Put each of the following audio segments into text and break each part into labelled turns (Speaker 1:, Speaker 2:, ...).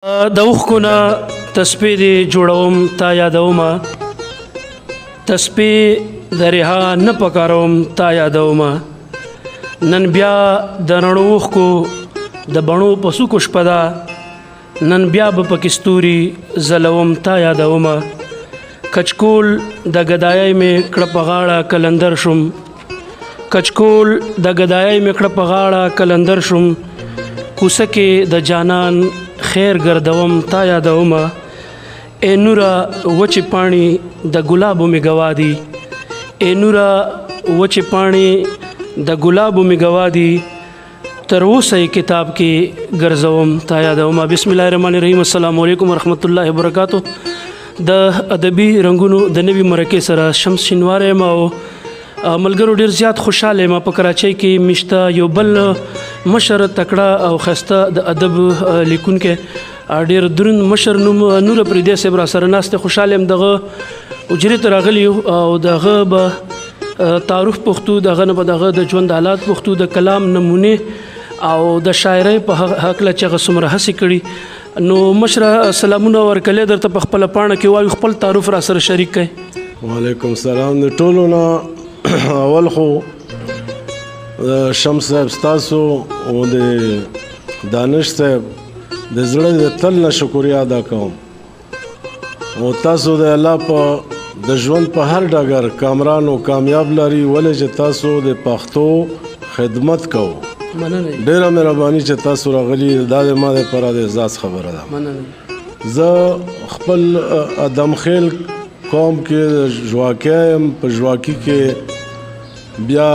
Speaker 1: د اوښکو نه تسبیح دې جوړوم تا یادومه تسبیح د رها نه پکاروم تا یادومه نن بیا د رڼو اوښکو د بڼو په څوکو شپه ده نن بیا به پکې ستوري ځلوم تا یادومه کچکول د ګدایۍ مې کړه په غاړه کلندر شوم کچکول د ګدایۍ مې کړه په غاړه کلندر شوم کوڅه کې د جانان خیر ګردوم تا یادومه اے نوره وچې پاڼې د ګلابو مې ګوا دي اے نوره وچې پاڼې د ګلابو مې ګوا دي تر اوسه یې کتاب کې ګرځوم تا یادومه. بسم الله الرحمن الرحیم. السلام علیکم ورحمۃ اللہ وبرکاتہ. د ادبي رنگونو د نوي مرکې سره شمس شینواری یم او ملګرو ډیر زیات خوشاله یم. په کراچۍ کې مشته یو بل مشر تکړه او خسته د ادب لیکونکی ډیر دروند مشر نوم نور پردې صاحب را سره ناست خوشاله یم. دغه اجرې ته راغلی او دغه به تعارف پښتو دغه نه دغه د ژوند حالات پښتو د کلام نمونه او د شاعرۍ په حق له چغه سمره هسي کړي. نو مشره سلامونه ورکله درته په خپل پاڼه کې وایو خپل تعارف را سره شریک کړئ.
Speaker 2: وعلیکم السلام. د ټولو نه اول خو شمس صاحب ستاسو او د دانش صاحب د زړه د تل نه شکریا ادا کوم او تاسو د الله په د ژوند په هر ډګر کامران او کامیاب لري ولې چې تاسو د پښتو خدمت کوو.
Speaker 1: مننه.
Speaker 2: ډیره مهرباني چې تاسو راغلي دا د ما لپاره د اعزاز خبره ده.
Speaker 1: مننه.
Speaker 2: زه خپل ادم خیل قوم کې ژواکی یم. په ژواکي کې بیا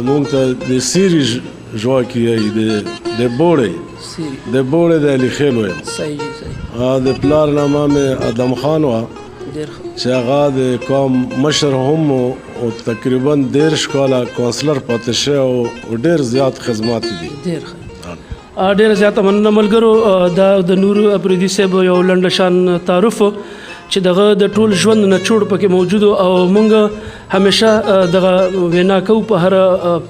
Speaker 2: مونږ ته د سیری ژواکي د بوړې د بوړې د علي خیل ویم.
Speaker 1: صحیح.
Speaker 2: د پلار نامه مې ادم خان وه چې هغه د قوم مشر هم او تقریبا 13 کاله کونسلر پاتې شوی او ډېر زیات خدمات دي.
Speaker 1: ډېر زیاته مننه ملګرو. د نور اپریدي صاحب یو لنډ شان تعارف چې دغه د ټول ژوند نچوړ پکې موجود او مونږ همیشه دغه وینا کوو په هر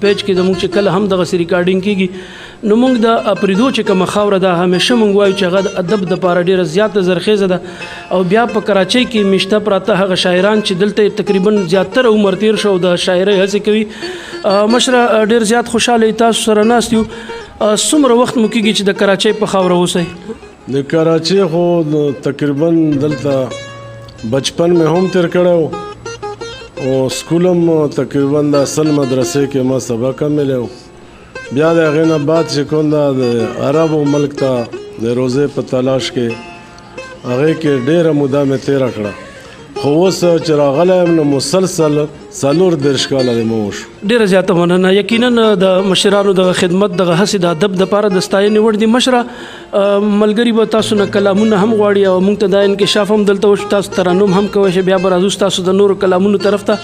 Speaker 1: پیج کې زموږ چې کله هم دغه ریکارډینګ کیږي نو مونږ د اپریدو چې کومه خاوره ده همیشه مونږ وایو چې هغه د ادب دپاره ډېره زیاته زرخیزه ده او بیا په کراچۍ کې میشته پراته هغه شاعران چې دلته تقریبا زیاتره عمر تیر شو د شاعرۍ هڅې کوي. مشره ډېر زیات خوشحاله تاسو سره ناست یو. څومره وخت مو کېږي چې د کراچۍ په خاوره اوسئ؟
Speaker 2: د کراچۍ خو تقریبا دلته بچپن مې هم تیر کړی او سکول هم تقریبا د اصل مدرسې کې ما سبق هم ملی و. بیا د هغې نه بعد چې کوم ده د عربو ملک ته د روزې په تلاش کې هغې کې ډېره موده مې تېره کړه خو اوس چې راغلی یم نو مسلسل 34 کاله د مو وشو.
Speaker 1: ډېره زیاته مننه. یقینا د مشرانو د خدمت دغه هڅې د ادب دپاره د ستاینې وړ دي. مشره ملګري به تاسو نه کلامونه هم غواړي او موږ ته دا انکشاف هم دلته وشو تاسو ترنم هم کوئ چې بیا به راځو تاسو د نورو کلامونو طرف ته.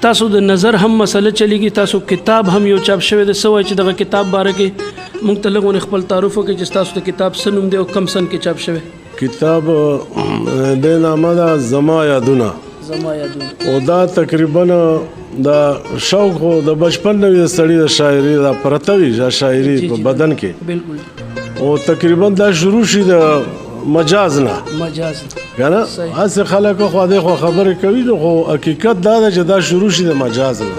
Speaker 1: تاسو د نظر هم مسله چلیږي. تاسو کتاب هم یو چاپ شوی دی. څه وایي چې دغه کتاب باره کې موږ ته لږ ونې خپل تعارف وکړئ چې ستاسو د کتاب څه نوم دی او کم سن کې چاپ شوی؟
Speaker 2: کتاب د نامه ده زما یادونه.
Speaker 1: زما یادونه.
Speaker 2: او دا تقریبا دا شوق خو د بچپن نه وي سړي د شاعري دا پرته وي شاعري په بدن کې.
Speaker 1: بالکل.
Speaker 2: او تقریبا دا شروع شي د مجاز نه.
Speaker 1: مجاز
Speaker 2: که نه هسې خلک خو دې خو خبرې کوي نو خو حقیقت دا ده چې دا شروع شي د مجاز نه.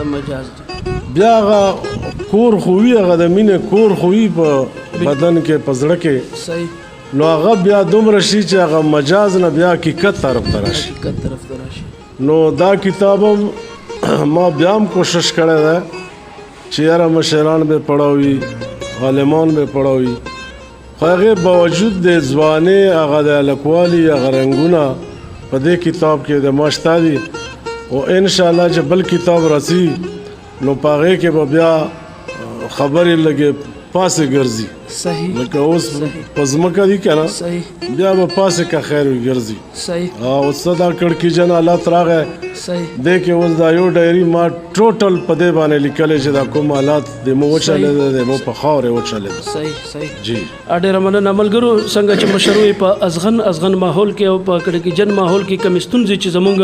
Speaker 2: بیا هغه کور خو وي هغه د مینې کور خو وي په بدن کې په زړه کې.
Speaker 1: صحیح.
Speaker 2: نو هغه بیا دومره شي چې هغه مجاز نه بیا حقیقت طرف ته راشي. نو دا کتاب هم ما بیا هم کوشش کړی دی چې یاره مشران به پړاوي عالمان به پړاوي خو هغې باوجود د ځوانۍ هغه د هلکوالي هغه رنګونه په دې کتاب کې د ما شته دي او انشاءالله چې بل کتاب راځي نو په هغې کې به بیا خبرې لږې پاسې ګرځي.
Speaker 1: صحیح.
Speaker 2: لکه اوس په ځمکه دي که نه بیا به پاسې که خیر وي ګرځي.
Speaker 1: صحیح.
Speaker 2: اوس دا کړکېچن حالات راغی دې کې اوس دا یو ډایري ما ټوټل په دې باندې لیکلی چې دا کوم حالات د مو وچلېده د مو په خاورې وچلېده.
Speaker 1: صحیح. صحیح.
Speaker 2: جی
Speaker 1: ډېره مننه ملګرو. څنګه چې مشرو په ازغن ماحول کې او په کړکېچن ماحول کې کم ستونزې چې زمونږ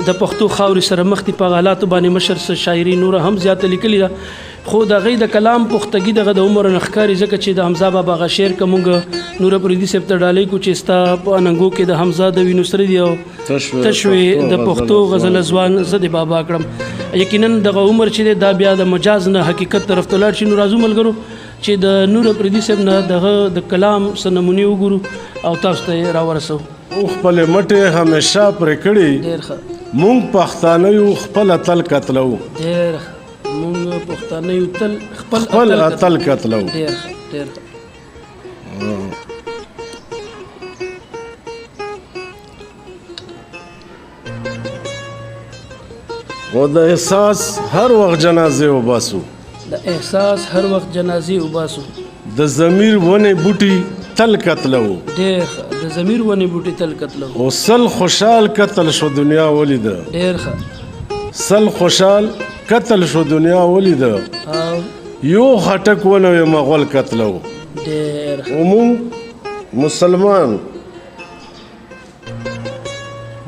Speaker 1: د پښتو خاورې سره مخ دي په حالاتو باندې مشر سره شاعري نور هم زیاته لیکلې ده خو د هغې د کلام پختګي دغه د عمر نه ښکاري ځکه چې د حمزه بابا هغه شعر که مونږ نور پردي صاحب ته ډالۍ کړو چې ستا په اننګو کې د حمزه د وینو سره دي او تشوي د پښتو غزل ځوان زه د بابا کړم یقینا دغه عمر چې دی دا بیا د مجاز نه حقیقت طرف ته لاړ شي. نو راځو ملګرو چې د نور پردي صاحب نه دغه د کلام څه نمونې وګورو او تاسو ته یې راورسو.
Speaker 2: خپل مټې همیشه پرې کړي
Speaker 1: ډېر ښه
Speaker 2: مونږ پښتانه یو خپل اتل قتلو.
Speaker 1: ډېر ښه مونږ پښتانه یو تل
Speaker 2: خپل اتل قتلو.
Speaker 1: ډېر ښه ډېر ښه.
Speaker 2: او د احساس هر وخت جنازې وباسو.
Speaker 1: د احساس هر وخت جنازې وباسو.
Speaker 2: د ضمیر ونې بوټي تل قتلو.
Speaker 1: ډېر ښه د ضمیر ونې بوټي تل قتلو.
Speaker 2: او سل خوشحال قتل شو دنیا ولیده.
Speaker 1: ډېر ښه
Speaker 2: سل خوشحال قتل شو دنیا ولیده. یو خټک ونه یې مغول قتلو.
Speaker 1: ډېر ښه.
Speaker 2: ومونږ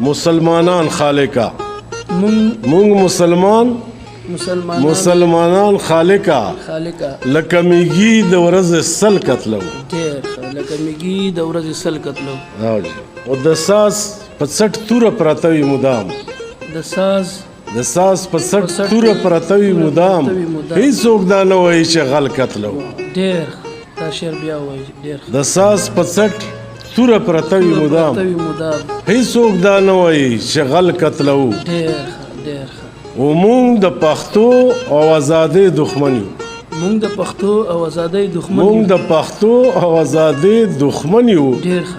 Speaker 2: مسلمانان خالقا مونږ مسلمانان خالقا لکه میږي د ورځې سل قتلو.
Speaker 1: ډېر ښه لکه میږي د ورځې سل قتلو.
Speaker 2: او د ساز په څټ توره پراته وي مدام.
Speaker 1: د ساز
Speaker 2: په څټ توره پراته وي مدام هېڅوک دا نه وایي چې غل قتلو.
Speaker 1: ډېر دا شعر بیا وایي. ډېر ښه
Speaker 2: د ساز په څټ توره پراته وي مدام هېڅوک دا نه وایي چې غل قتلو.
Speaker 1: ډېر ښه ډېر ښه.
Speaker 2: او مونږ د پښتو او آزادۍ دښمن یو.
Speaker 1: مونږ د پښتو او آزادۍ دښمن یو.
Speaker 2: مونږ د پښتو او آزادۍ دښمن یو.
Speaker 1: ډېر ښه.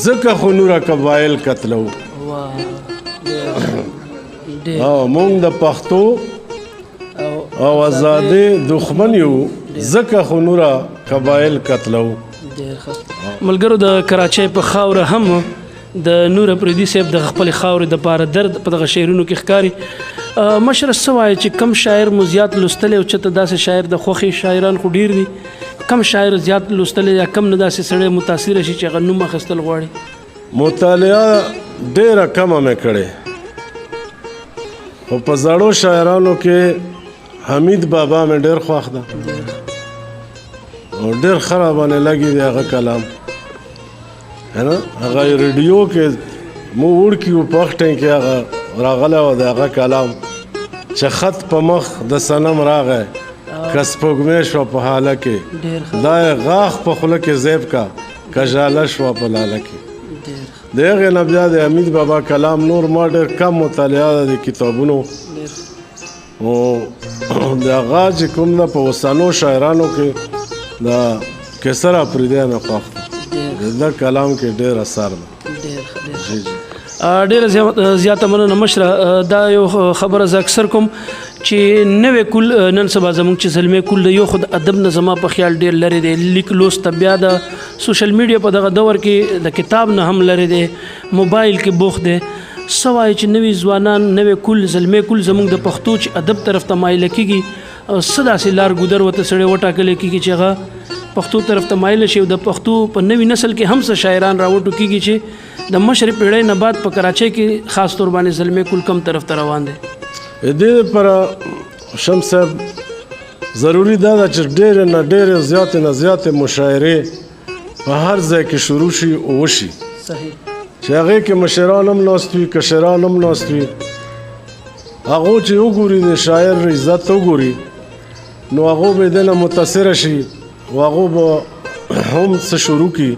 Speaker 2: ځکه خو نوره قبایل قتلو.
Speaker 1: واه ډېر
Speaker 2: مونږ د پښتو او آزادۍ دښمن یو ځکه خو نوره قبایل قتلو.
Speaker 1: ډېر ښه. ملګرو د کراچۍ په خاوره هم د نور پردي صاحب د خپل خاورې د پاره درد په دغه شعرونو کې ښکاري. مشره څه وایي چې کم شاعر مو زیات لوستلی او چېرته داسې شاعر د خوښې شاعران خو ډېر دي کم شاعر زیات لوستلی یا کم نه داسې سړی متاثره شي چې هغه نوم اخیستل غواړي؟
Speaker 2: مطالعه ډېره کمه مې کړې خو په زړو شاعرانو کې حمید بابا مې ډېر خوښ ده او ډېر ښه راباندې لګي دی هغه کلام هغه ریډیو کې مو وړکي و په وخت کې هغه راغلی و د هغه کلام چې خط په مخ د صنم راغی که سپوږمۍ شوه په حاله کې دا یې غاښ په خوله کې زیب کا که ژاله شوه په لاله کې. د هغې نه بیا د حمید بابا کلام نور ما ډېر کم مطالعه ده د کتابونو او د هغه چې کوم ده په اوسنو شاعرانو کې د کیسر افریدی مې خوښ ده د ده کلام کې ډېر اثر ده.
Speaker 1: ډېره زیاته مننه مشره. دا یو خبره زه اکثر کوم چې نوې کول نن سبا زموږ چې زلمی کول د یو خو د ادب نه زما په خیال ډېر لرې دی. لیک لوست بیا د سوشل میډیا په دغه دور کې د کتاب نه هم لرې دی موبایل کې بوخت دی. څه وایي چې نوي ځوانان نوې کول زلمی کول زموږ د پښتو چې ادب طرف ته مایله کېږي څه داسې لار ګودر ورته سړی وټاکلی کېږي چې هغه پښتو طرف ته مایله شي او د پښتو په نوي نسل کې هم څه شاعران راوټو کېږي چې د مشرې پیړۍ نه بعد په کراچۍ کې خاص طور باندې زلمی کول کم طرف ته روان دی؟
Speaker 2: دې لپاره شمس صاحب ضروري دا ده چې ډېرې نه ډېرې زیاتې نه زیاتې مشاعرې په هر ځای کې شروع شي او وشي چې هغې کې مشران هم ناست وي کشران هم ناست وي هغو چې وګوري د شاعر عزت وګوري نو هغو به دې نه متاثره شي او هغو به هم څه شروع کړي.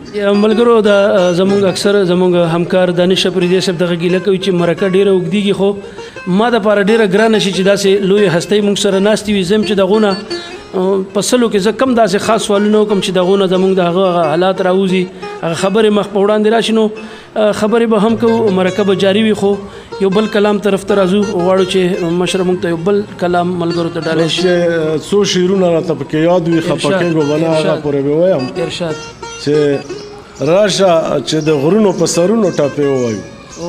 Speaker 1: ملګرو دا زموږ اکثر زموږ همکار دانش افریدی صاحب دغه ګیله کوي چې مرکه ډېره اوږدېږي خو ما دپاره ډېره ګرانه شي چې داسې لویې هستۍ موږ سره ناستې وي. زه هم چې دغونه په سلو کې زه کم داسې خاص سوالونه وکړم چې دغونه زموږ د هغه حالات راوځي هغه خبرې مخ په وړاندې راشي نو خبرې به هم کوو مرکه به جاري وي خو یو بل کلام طرف ته راځو غواړو چې مشره موږ ته یو بل کلام ملګرو ته ډالۍ شي.
Speaker 2: څو شعرونه راته پکې یاد وي خفه کېږو به نه هغه پورې به وایم چې راشه چې د غرونو په سرونو ټاپې ووایو.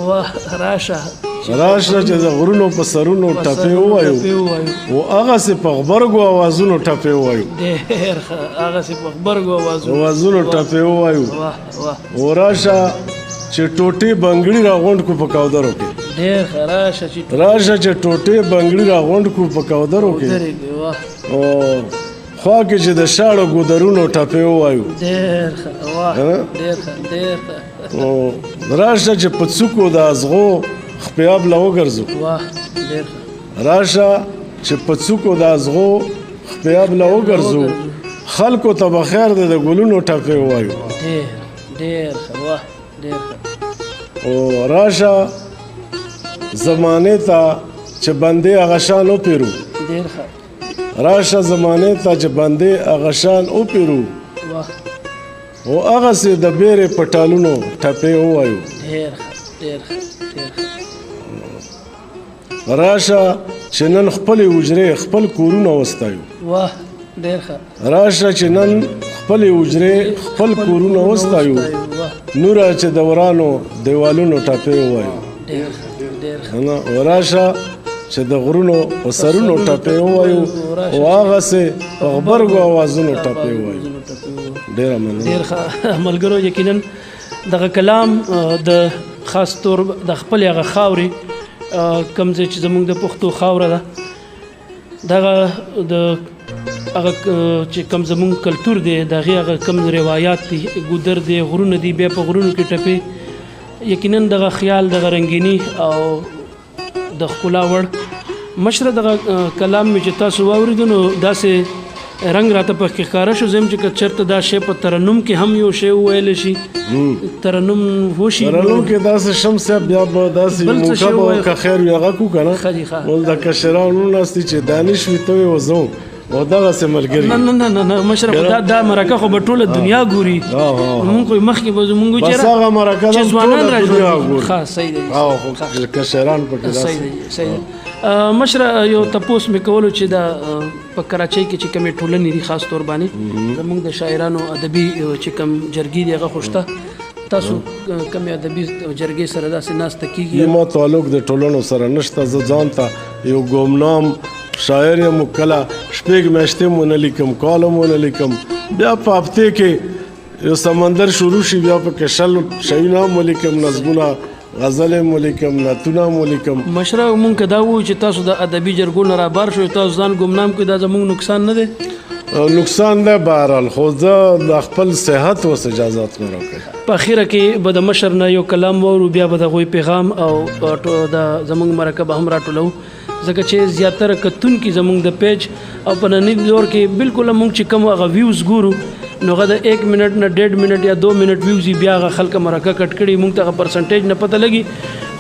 Speaker 1: واه راشه
Speaker 2: چې د غرونو په سرونو ټاپې ووایو او هغسې په غبرګو اوازونو ټاپې ووایو.
Speaker 1: ډېر ښه هغسې په غبرګو
Speaker 2: اوازونو ټاپې ووایو. او راشه چې ټوټې بنګړي راغونډ کړو په کاودرو کې.
Speaker 1: ډېر ښه راشه چې
Speaker 2: راشه چې ټوټې بنګړي راغونډ کړو په کودرو کې
Speaker 1: درېږي واه
Speaker 2: او خوا کې چې د شاړو ګودرونو ټپې ووایو
Speaker 1: ډېر ښه واه ډېر ښه ډېر ښه
Speaker 2: او راشه چې په څوکو د ازغو خپیاب له وګرځو
Speaker 1: واه ډېر ښه
Speaker 2: راشه چې په څوکو د ازغو خپیاب له وګرځو خلکو ته به خیر دی د ګلونو ټپې ووایو
Speaker 1: ډېر ښه واه ډېر ښه
Speaker 2: او راشه زمانې ته چې بندې هغه شان وپیرو
Speaker 1: ډېر ښه
Speaker 2: راشه زمانې ته چې بندې هغه شان وپیرو
Speaker 1: واه
Speaker 2: او هغسې د بیرې په ټالونو ټپې ووایو
Speaker 1: ډېر ښه ډېر ښه ډېر ښه
Speaker 2: راشه چې نن خپلې حجرې خپل کورونه وستایو
Speaker 1: واه ډېر ښه
Speaker 2: راشه چې نن خپلې حجرې خپل کورونه وستایو
Speaker 1: واه
Speaker 2: نوره چې د ورانو دیوالونو ټپې ووایو
Speaker 1: ډېر ښه ډېر ښه
Speaker 2: او راشه چې د غرونو په سرونو ټپې ووایو او هغسې په غبرګو اوازونو ټپې ووایو ډېره مننه
Speaker 1: ډېر ښه ملګرو یقینا دغه کلام د خاص طور د خپلې هغه خاورې کوم ځای چې زموږ د پښتو خاوره ده دغه د هغه چې کوم زموږ کلتور دی د هغې هغه کوم روایات دي ګودر دی غرونه دي بیا په غرونو کې ټپې یقینا دغه خیال دغه رنګیني او د ښکلا وړ مشره دغه کلام مې چې تاسو واورېدو نو داسې رنګ راته پکې ښکاره شو زم چې که چېرته دا شی په ترنم کې هم یو شی وویلی شي ترنم وشي
Speaker 2: ترنم کې داسې شمس صاحب بیا به داسې موقع به که خیر وي هغه کړو که نه ول د کشرانو ناستي چې دانش وي ته وې وزوم او دغسې ملګري
Speaker 1: نه نه نه نه مشره دا مرکه خو به ټوله دنیا ګوري مونږ خو مخکې به زمونږ
Speaker 2: بس هغه مرکه
Speaker 1: چې ځوانان را
Speaker 2: دنیا ګوري
Speaker 1: ښه صحیح دی
Speaker 2: کشران پکې
Speaker 1: صحیح دی صحیح دی مشره یو تپوس مې کولو چې دا په کراچۍ کې چې کومې ټولنې دي خاص طور باندې زموږ د شاعرانو ادبي چې کوم جرګې دي هغه خو شته تاسو کومې ادبي جرګې سره داسې ناسته کېږي
Speaker 2: ما تعلق د ټولنو سره نشته زه ځان ته یو ګمنام شاعر یم کله شپږ میاشتې مو نه لیکم کاله مو نه لیکم بیا په هفتې کې یو سمندر شروع شي بیا پکې شل شعرونه مو لیکم نظمونه غزلې مو لیکم نعتونه مو لیکم
Speaker 1: مشره مونږ که دا ووایو چې تاسو د ادبي جرګو نه رابار شوئ تاسو ځان ګمنام کړئ دا زموږ نقصان نه دی
Speaker 2: نقصان دی بهرحال خو زه د خپل صحت اوس اجازات نه راکوي
Speaker 1: په اخره کې به د مشر نه یو کلام واورو بیا به د هغوی پیغام او د زموږ مرکه به هم راټولو ځکه چې زیاتره کتونکي زموږ د پیج او په ننني دور کې بالکل موږ چې کوم هغه ویوز ګورو نو هغه د 1 منټ نه 1.5 منټ یا 2 منټ ویوز بیا هغه خلک مرکه کټ کړي موږ ته پرسنټیج نه پته لګي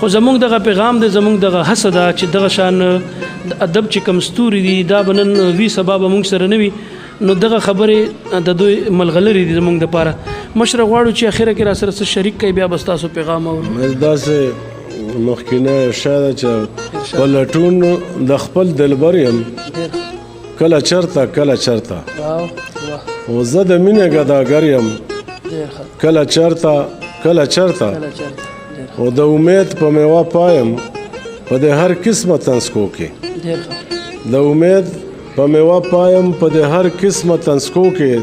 Speaker 1: خو زموږ دغه پیغام دی زموږ دغه هڅه ده چې دغه شان ادب چې کوم ستوري دي دا به نن وي سبا به موږ سره نه وي نو دغه خبرې د دوی ملغلرې دي زموږ دپاره مشره غواړو چې اخره کې را سره څه شریک کوي بیا به ستاسو پیغام اورو
Speaker 2: داسې مخکینه شاید چې په لټون د خپل دلبر یم کله چرته کله چرته او زه د مینې ګداګر یم کله چرته کله چرته او د امید په میوه پایم په د هر قسمه تنسکو کې د امید په میوه پایم په د هر قسمه تنسکو کې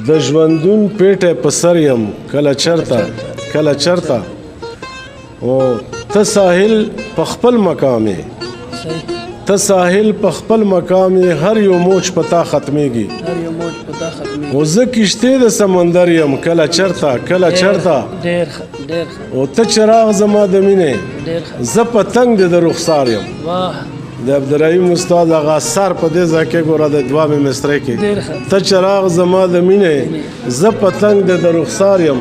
Speaker 2: د ژوندون پیټه په سر یم کله چرته کله چرته او ته ساحل په خپل مقام ته ساحل په خپل مقام هر یو موج پتا ختميږي او زه کشته د سمندر یم کله چرته کله چرته او ته چراغ زما د مینې زه پتنګ د رخسار یم د عبدالرحیم استاد هغه اثر په دې ځای کې ګوره د دوه مستری کې ته چراغ زما د مینې زه پتنګ د رخسار یم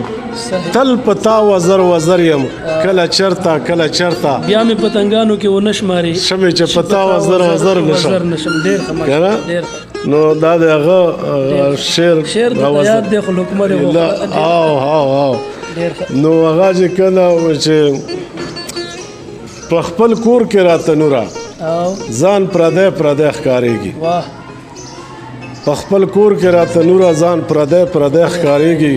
Speaker 2: تل پتا وزر وزر یم کله چرته کله چرته
Speaker 1: بیا مې پتنګانو کې و نشماري
Speaker 2: شمه چې پتا وزر وزر نشم
Speaker 1: ډېر ډېر
Speaker 2: نو دا دغه شعر
Speaker 1: د یاد د خلکمر
Speaker 2: او نو هغه چې کله چې په خپل کور کې راته نورا ځان پردې پردې ښکارېږي په خپل کور کې راته نورا ځان پردې پردې ښکارېږي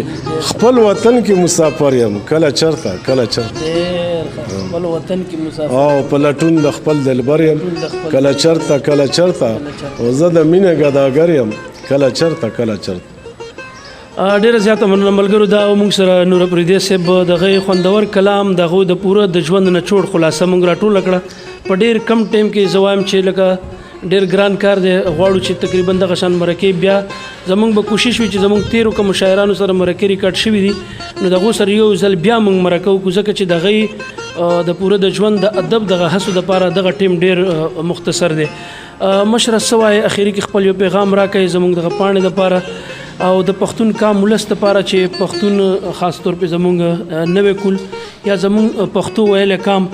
Speaker 2: خپل وطن کې مسافر یم کله چرته کله چرته
Speaker 1: خپل وطن کې مسافر
Speaker 2: او په لټون د خپل دلبر یم کله چرته کله چرته او زه د مینې ګداګر یم کله چرته کله چرته
Speaker 1: ډیره زیاته مننه ملګرو دا موږ سره نور پردي صاحب دغه خوندور کلام دغه د پوره د ژوند نچوړ خلاصه موږ راټوله کړه په ډیر کم ټایم کې زوایم چې لکه ډیر ګران کار دی غواړو چې تقریبا دغه شان مرکې بیا زمونږ به کوشش وي چې زمونږ تیرو کوم شاعرانو سره مرکې ریکارډ شوي دي نو دغه سره یو ځل بیا موږ مرکه وکړو ځکه چې دغه د پوره د ژوند د ادب دغه هڅو دپاره دغه ټیم ډیر مختصر دی مشره سوای اخیری کې خپل یو پیغام راکړئ زمونږ دغه پاڼې دپاره او د پښتون کام ولس دپاره چې پښتون خاص طور په زمونږ نوی کول یا زمونږ پښتو ویلی کام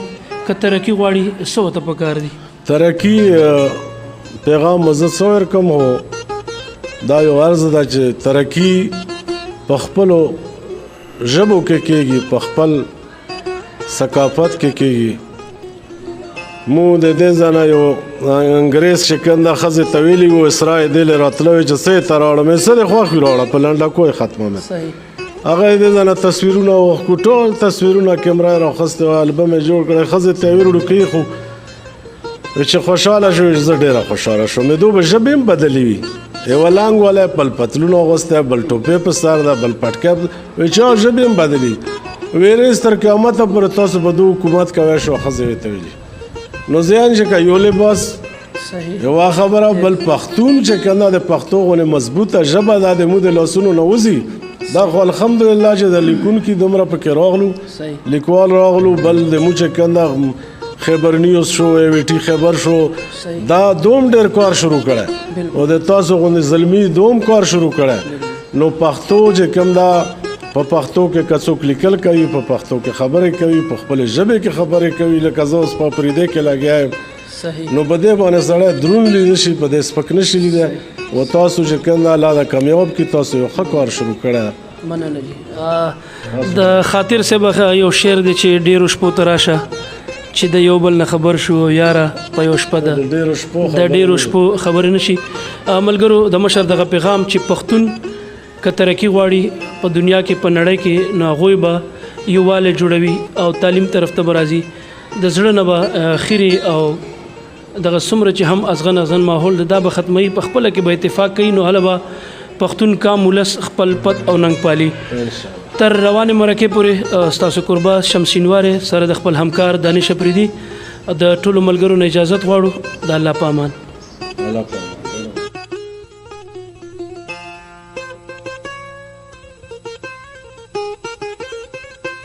Speaker 1: که ترقي غواړي څه ورته پکار دي
Speaker 2: ترقی پیغام مزه څه ورکم هو دا یو عرض ده چې ترقي په خپلو ژبو کې کېږي په خپل ثقافت کې کېږي مو د دې ځای نه یو انګریز چې کنده ښځې ته ویلي وو اسرای دې راتلو چې څه یې ته راوړه مې څه دې خوښ وي راوړه په لنډه کوی ختمه مې هغه یې دې ځای نه تصویرونه واخلو ټول تصویرونه کیمرا یې راخیستې وه البم یې جوړ کړی ښځې ته یې ویل وړو کېښو چې خوشحاله شو زه ډېره خوشحاله شوم دو به ژبې هم بدلې وي یوه لانګ والی بل پتلون اغوستی بل ټوپې په سر ده بل پټکی وایي چې ژبې هم بدلې ویرېز تر قیامته پورې تاسو به د حکومت کوی شو ښځې یې ته ویلي نو زیان چې که یو لباس یوه خبره بل پښتون چې کنه د پښتو غونې مضبوطه ژبه ده د مو د لاسونو نه وځي دا خو الحمدلله چې د لیکونکي دومره پکې راغلو لیکوال راغلو بل د مو چې کنه خبر نیوز شو وی ټي خبر شو دا دوم ډېر کار شروع کړی او د تاسو غونې زلمي دوم کار شروع کړی نو پښتو چې کوم دا په پښتو کې که څوک لیکل کوي په پښتو کې خبرې کوي په خپلې ژبې کې خبرې کوي لکه زه اوس په پرېدې کې لګیا یم نو په دې باندې سړی دروند لیده شي په دې سپک نه شي لیده و تاسو چې کوم الله دا کامیاب کړي تاسو یو ښه کار شروع کړی
Speaker 1: مننه جی د خاطر صاحب یو شعر دی چې ډېرو شپو ته راشه چې د یو بل نه خبر شو یاره په یو شپه ده د ډېرو شپو خبرې نه شي ملګرو د مشر دغه پیغام چې پښتون که ترقي غواړي په دنیا کې په نړۍ کې نو هغوی به یووالی جوړوي او تعلیم طرف ته به راځي د زړه نه به خیري او دغه څومره چې هم ازغن ماحول دا به ختموي په خپله کې به اتفاق کوي نو هله به پښتون کام ولس خپل پت او ننګ پالي تر روانې مرکې پورې ستاسو کوربه شمسینوارې سره د خپل همکار دانش اپریدي د ټولو ملګرو نه اجازت غواړو د الله په امان